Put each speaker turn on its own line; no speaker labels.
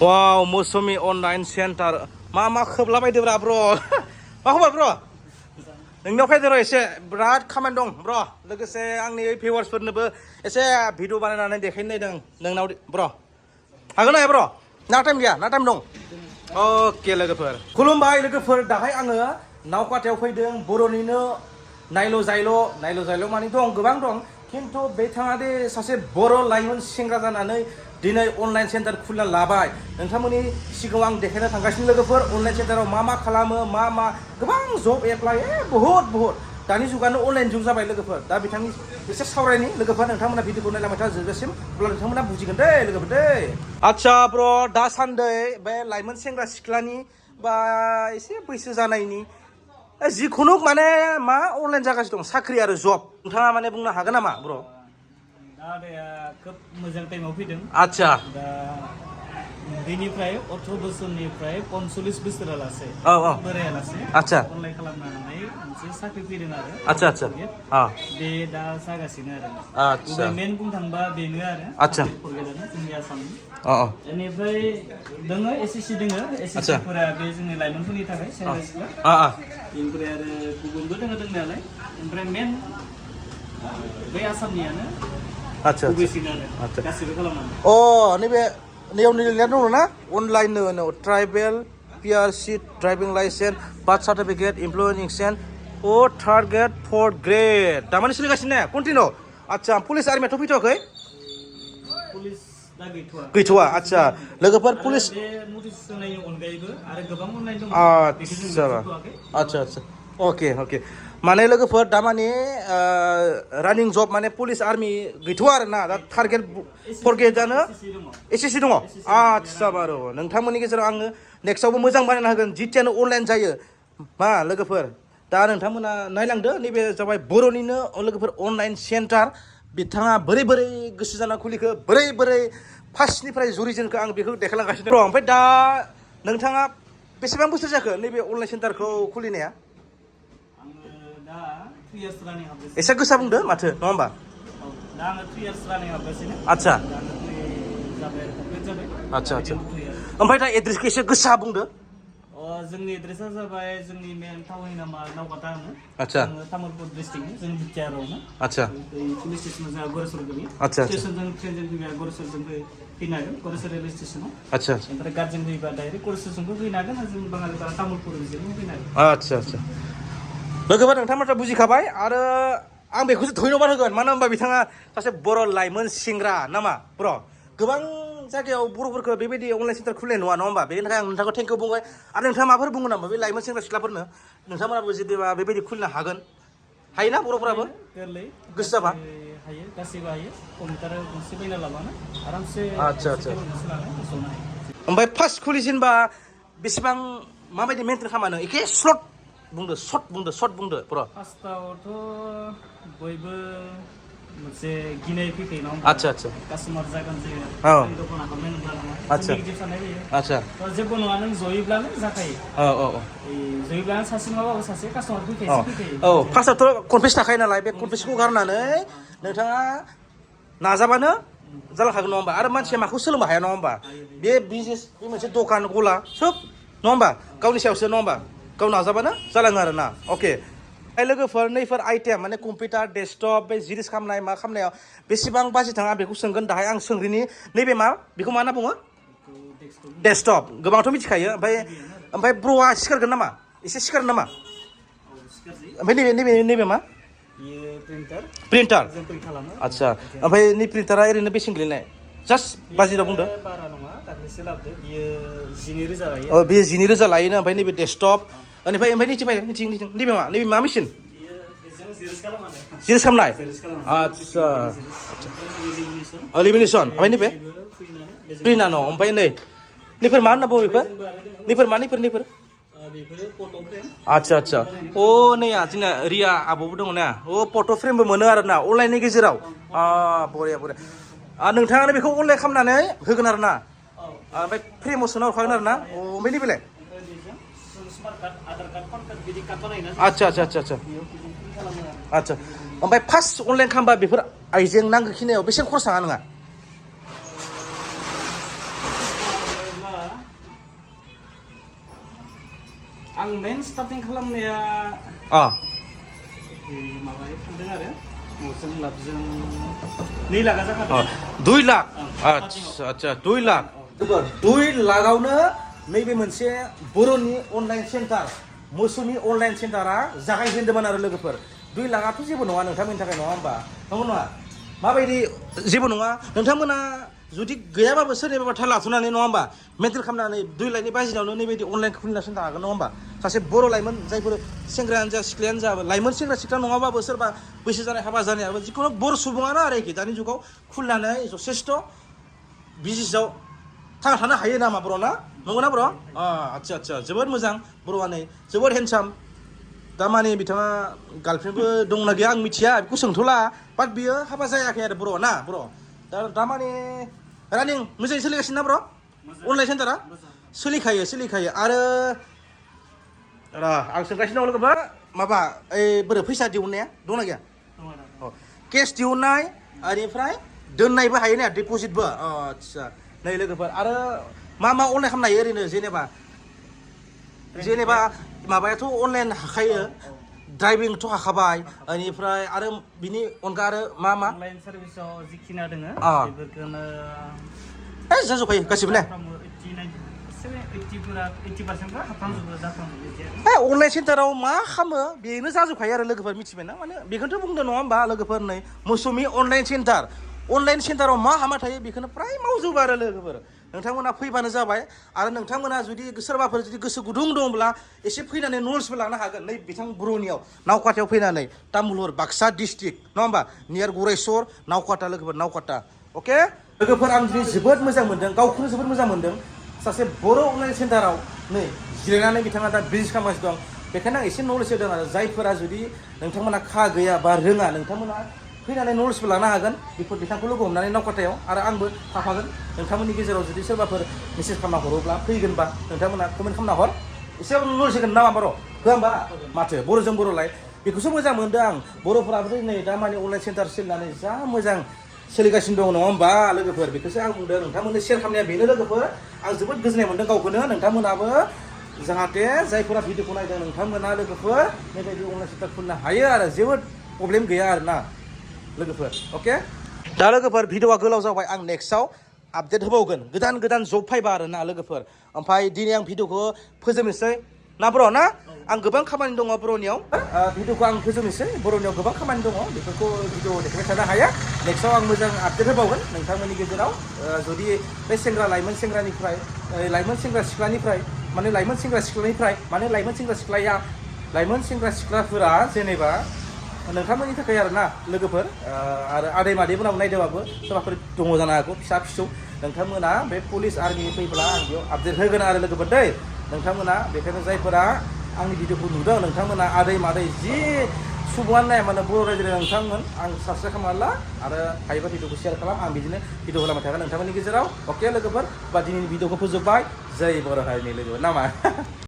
Wow, MOUSUMI online center. मा खोबला बायदोब्रा ब्र मा खबर ब्र नोंनाव फैदो र एसे बिराद खामानि दं ब्र लोगोसे आंनि भिउवार्सफोरनोबो एसे भिडिअ बानायनानै देखायनो नायदों नोंनाव ब्र हागोन ना ब्र ना टाइम गैया ना टाइम दं अके लोगोफोर खुलुमबाय लोगोफोर दाहाय आङो नावकाटायाव फैदों बर'निनो नायल' जायल' माने दं गोबां दं खिन्थु बिथाङा दे सासे बर' लाइमोन सेंग्रा जानानै दिनै अनलाइन सेन्टार खुलिना लाबाय नोंथांमोननि सिगाङाव आं देखायनो थांगासिनो लोगोफोर अनलाइन सेन्टाराव मा खालामो मा गोबां जब एप्लाइ बहुत दानि जुगानो अनलाइन जुग जाबाय लोगोफोर दा बिथांनि एसे सावरायनि लोगोफोर नोंथांमोना भिडिअखौ नायलांबाय था जोबजासिम अब्ला नोंथांमोना बुजिगोन दे लोगोफोर दे आच्छा ब्र दासान्दै बे लाइमोन सेंग्रा सिख्लानि बा एसे बैसो जानायनि जिखुनु माने मा अनलाइन जागासिनो दं साख्रि आरो जब नोंथाङा माने बुंनो हागोन नामा ब्र
आदाया खोब मोजां टाइमाव फैदों
आच्छा
दा बेनिफ्राय 18 बोसोरनिफ्राय 45 बोसोरालासे बोरायालासे
आच्छा
अनलाइन खालामनानै मोनसे साख्रि फैदों आरो
आच्छा
बे दा जागासिनो आरो
आच्छा
मेन बुंनो थांबा बेनो आरो
आच्छा
जोंनि आसामनि
बेनिफ्राय
दोङो एसएससि दोङो एसएससिफोरा बे जोंनि लाइमोनफोरनि थाखाय सेंग्रा सिख्ला बेनिफ्राय आरो गुबुनबो दोङो दोंनायालाय ओमफ्राय मेन बै आसामनियानो
आच्छा
आच्छा गासिबो खालामनानै
नैबे नैयाव लिरनाय दङ ना अनलाइन नो tribal PRC driving licence birth certificate employment exchange third grade fourth grade दामानि सोलिगासिनो ना कन्टिनिउ आच्छा पुलिस आर्मियाथ' फैथ'वाखै
पुलिस
गैथ'वा आच्छा लोगोफोर पुलिस
नटिस होनायनि अनगायैबो आरो गोबां अनलाइन दं
आच्छा अके माने लोगोफोर दामानि रानिं जब माने पुलिस आर्मि गैथ'वा आरो ना दा टार्गेट फोर ग्रेडआनो एसएससि दङ आच्छा बार' नोंथांमोननि गेजेराव आङो नेक्स्टआवबो मोजां बानायना होगोन जितियानो अनलाइन जायो मा लोगोफोर दा नोंथांमोना नायलांदो नैबे जाबाय बर'निनो लोगोफोर अनलाइन सेन्टार बिथाङा बोरै गोसो जाना खुलिखो बोरै फार्स्टनिफ्राय जुरिजेनखो आं बेखौ देखायलांगासिनो दं ओमफ्राय दा नोंथाङा बेसेबां बोसोर जाखो नैबे अनलाइन सेन्टारखौ खुलिनाया एसे गोसा बुंदो माथो नङा होमबा आच्छा ओमफ्राय दा एड्रेसखौ एसे गोसा बुंदो
जोंनि एड्रेसा जाबाय जोंनि मेन टाउननि नामा नावकाटा होनो
आच्छा
तामुलपुर डिस्ट्रिक्टनि जोंनि बिटिआरआवनो
आच्छा
पुलिस स्टेसना जोंहा गरेसर गोलैयो
आच्छा
स्टेसनजों ट्रेनजों फैबा गरेसरजों फैनो हागोन गरेसर रेलवे स्टेसनाव
आच्छा
ओमफ्राय गार्डजों फैबा डाइरेक्ट गरेसरजोंबो फैनो हागोन जों बाङालिफोरा तामुलपुरजोंबो फैनो हागोन
आच्छा लोगोफोर नोंथांमोनहा बुजिखाबाय आरो आं बेखौसो धन्यबाद होगोन मानो होनबा बिथाङा सासे बर' लाइमोन सेंग्रा नामा ब्र गोबां जायगायाव बर'फोरखौ बेबायदि अनलाइन सेन्टार खुलिनाय नङा नङा होमबा बेनि थाखाय आं नोंथांखौ थेंकिउ बुंबाय आरो नोंथाङा माफोर बुङो नामा बे लाइमोन सेंग्रा सिख्लाफोरनो नोंथांमोनाबो जेनेबा बेबायदि खुलिनो हागोन हायोना बर'फोराबो
गोरलै
गोसो जाबा
हायो गासैबो हायो कम्पिउटार गंसे बायना लाबानो आरामसे
आच्छा ओमफ्राय फार्स्ट खुलिजेनबा बेसेबां माबायदि मेनटेन खालामो एखे सर्ट बुंदो ब्र
फार्स्टआवथ' बयबो मोनसे गिनाय फैखायो ना
आच्छा
कास्टमार जागोन जे दखाना हाबनाय नंला नामा
आच्छा
नेगेटिभ साननाय फैयो
आच्छा
जेबो नङा नों जयोब्लानो जाखायो जयोब्लानो सासे नङाबाबो सासे कास्टमार फैखायो
फार्स्टआवथ' कनफिउस थाखायो नालाय बे कनफिउसखौ गारनानै नोंथाङा नाजाबानो जालांखागोन नङा होमबा आरो मानसिया माखौ सोलोंनो हाया नङा होमबा बे बिजनेस बे मोनसे दखान गला सोब नङा होमबा गावनि सायावसो नङा होमबा गाव नाजाबानो जालाङो आरो ना अके लोगोफोर नैफोर आइटेम माने कम्पिउटार डेस्कटप बे जिनिस खालामनाय मा खालामनायाव बेसेबां बाजेट थाङा बेखौ सोंगोन दाहाय आं सोंग्रिनि नैबे बेखौ मा होनना बुङो डेस्कटप गोबांथ' मिथिखायो ओमफ्राय ब्र'आ सिखारगोन नामा एसे सिखारगोन नामा ओमफ्राय नैबे मा प्रिन्टार आच्छा ओमफ्राय नै प्रिन्टारा ओरैनो बेसेन गोलैनाय जास्ट बाजेटआव बुंदो बेयो 12,000 लायोनो ओमफ्राय नैबे डेस्कटप ओमफ्राय नैबे मा मेसिन जिनिस खालामनाय आच्छा लेमिनेसन ओमफ्राय नैबे प्रिन्टार ओमफ्राय नैफोर मा होनना बुङो बेफोर आच्छा नैया जोंना रिया आब'बो दङ ना फट' फ्रेमबो मोनो आरो ना अनलाइननि गेजेराव बरिया नोंथाङानो बेखौ अनलाइन खालामनानै होगोन आरो ना ओमफ्राय फ्रेमाव सोना हरखागोन आरो ना ओमफ्राय नैबेलाय आच्छा ओमफ्राय फार्स्ट अनलाइन खालामबा बेफोर आइजें नांगौखिनियाव बेसेबां खरस थाङा नोंहा
आं मेन स्टार्टिं खालामनाया माबायाव थांदों आरो मौसुमि लाभजों 2 लाखा जाखादों
2 लाख आच्छा 2 लाख 2 लाखआवनो नैबे मोनसे बर'नि अनलाइन सेन्टार मौसुमि अनलाइन सेन्टारा जागायजेनदोंमोन आरो लोगोफोर 2 लाखआथ' जेबो नङा नोंथांमोननि थाखाय नङा होमबा नंगौ नङा माबायदि जेबो नङा नोंथांमोना जुदि गैयाबाबो सोरनिबा थाल लाथ'नानै नङा होमबा मेन्टेल खालामनानै 2 लाखनि बाजेटावनो नैबायदि अनलाइन खुलिना सेन्टार हागोन नङा होमबा सासे बर' लाइमोन जायफोर सेंग्रायानो जा सिख्लायानो जा लाइमोन सेंग्रा सिख्ला नङाबाबो सोरबा बैसो जानाय हाबा जानायाबो जिखुनु बर' सुबुङानो आरोखि दानि जुगाव खुलिनानै जथेस्थ' बिजनेसाव थांना थानो हायो नामा बर' ना नंगौना बर' आच्छा जोबोद मोजां बर'आ नै जोबोद हेन्डसाम दामानि बिथाङा गार्लफ्रेन्डबो दंना गैया आं मिथिया बेखौ सोंथ'ला बाट बियो हाबा जायाखै आरो बर' ना बर' दामानि रानिं मोजाङै सोलिगासिनो ना बर' अनलाइन सेन्टारा सोलिखायो आरो आं सोंगासिनो दं लोगोफोर माबा बोरै फैसा दिहुननाया दंना गैया केस दिहुननाय बेनिफ्राय दोननायबो हायो ना डिप'जिटबो आच्छा नै लोगोफोर आरो मा अनलाइन खालामनो हायो ओरैनो जेनेबा माबायाथ' अनलाइन हाखायो ड्राइभिंथ' हाखाबाय बेनिफ्राय आरो बिनि अनगा आरो मा
अनलाइन सार्भिसाव जिखिना दङ बेफोरखौनो
जाजोबखायो गासिबो ने
80% हाबफ्रामजोबो जाफ्रामजोबो
अनलाइन सेन्टाराव मा खालामो बेनो जाजोबखायो आरो लोगोफोर मिथिबायना माने बेखौनोथ' बुंदों नङा होमबा लोगोफोर नै मौसुमि अनलाइन सेन्टाराव मा हामा थायो बेखौनो फ्राय मावजोबो आरो लोगोफोर नोंथांमोना फैबानो जाबाय आरो नोंथांमोना जुदि सोरबाफोर जुदि गोसो गुदुं दंब्ला एसे फैनानै नलेजबो लानो हागोन नै बिथां बर'नियाव नावकाटायाव फैनानै तामुलपुर बाक्सा डिस्ट्रिक्ट नङा होमबा नियार गरेस्वर नावकाटा लोगोफोर नावकाटा अके लोगोफोर आं दिनै जोबोद मोजां मोनदों गावखौनो जोबोद मोजां मोनदों सासे बर' अनलाइन सेन्टाराव नै जिरायनानै बिथाङा दा बिजनेस खालामगासिनो दं बेखायनो आं एसे नलेज होदों आरो जायफोरा जुदि नोंथांमोना गैया बा रोङा नोंथांमोना फैनानै नलेजबो लानो हागोन बेफोर बिथांखौ लोगो हमनानै नावकाटायाव आरो आंबो थाफागोन नोंथांमोननि गेजेराव जुदि सोरबाफोर मेसेज खालामना हरोब्ला फैगोनबा नोंथांमोना कमेन्ट खालामना हर एसेबाबो नलेज होगोन नामा बर' होआ होमबा माथो बर'जों बर'लाय बेखौसो मोजां मोनदों आं बर'फोराबो नै दामानि अनलाइन सेन्टार सोलिनानै जा मोजां सोलिगासिनो दङ नङा होमबा लोगोफोर बेखौसो आं बुंदों नोंथांमोननो शेयार खालामनाया बेनो लोगोफोर आं जोबोद गोजोननाय मोनदों गावखौनो नोंथांमोनाबो जाहाथे जायफोरा भिडिअखौ नायदों नोंथांमोना लोगोफोर बेबायदि अनलाइन सेन्टार खुलिनो हायो आरो जेबो प्रब्लेम गैया आरो ना लोगोफोर अके दा लोगोफोर भिडिअआ गोलाव जाबाय आं नेक्स्टआव आपडेट होबावगोन गोदान जब फैबा आरो ना लोगोफोर ओमफ्राय दिनै आं भिडिअखौ फोजोबनोसै ना बर' ना आं गोबां खामानि दङ बर'नियाव भिडिअखौ आं फोजोबनोसै बर'नियाव गोबां खामानि दङ बेफोरखौ भिडिअ देखायबाय थानो हाया नेक्स्टआव आं मोजां आपडेट होबावगोन नोंथांमोननि गेजेराव जुदि बे लाइमोन सेंग्रा सिख्लानिफ्राय लाइमोन सेंग्रा सिख्लाफोरा जेनेबा नोंथांमोननि थाखाय आरो ना लोगोफोर आरो आदै मादैमोनाबो नायदोंबाबो सोरबाफोर दङ जानो हागौ फिसा फिसौ नोंथांमोना बे पुलिस आर्मि फैब्ला आं बेयाव आपडेट होगोन आरो लोगोफोर दै नोंथांमोना बेखायनो जायफोरा आंनि भिडिअखौ नुदों नोंथांमोना आदै मादै जि सुबुङानो नाया मानो बर' रायजोनि नोंथांमोन आं साबसक्राइब खालामना ला आरो हायोबा भिडिअखौ शेयार खालाम आं बिदिनो भिडिअ खालामबाय थागोन नोंथांमोननि गेजेराव अके लोगोफोर बा दिनैनि भिडिअखौ फोजोबबाय जै बर' हारिनि लोगोफोर नामा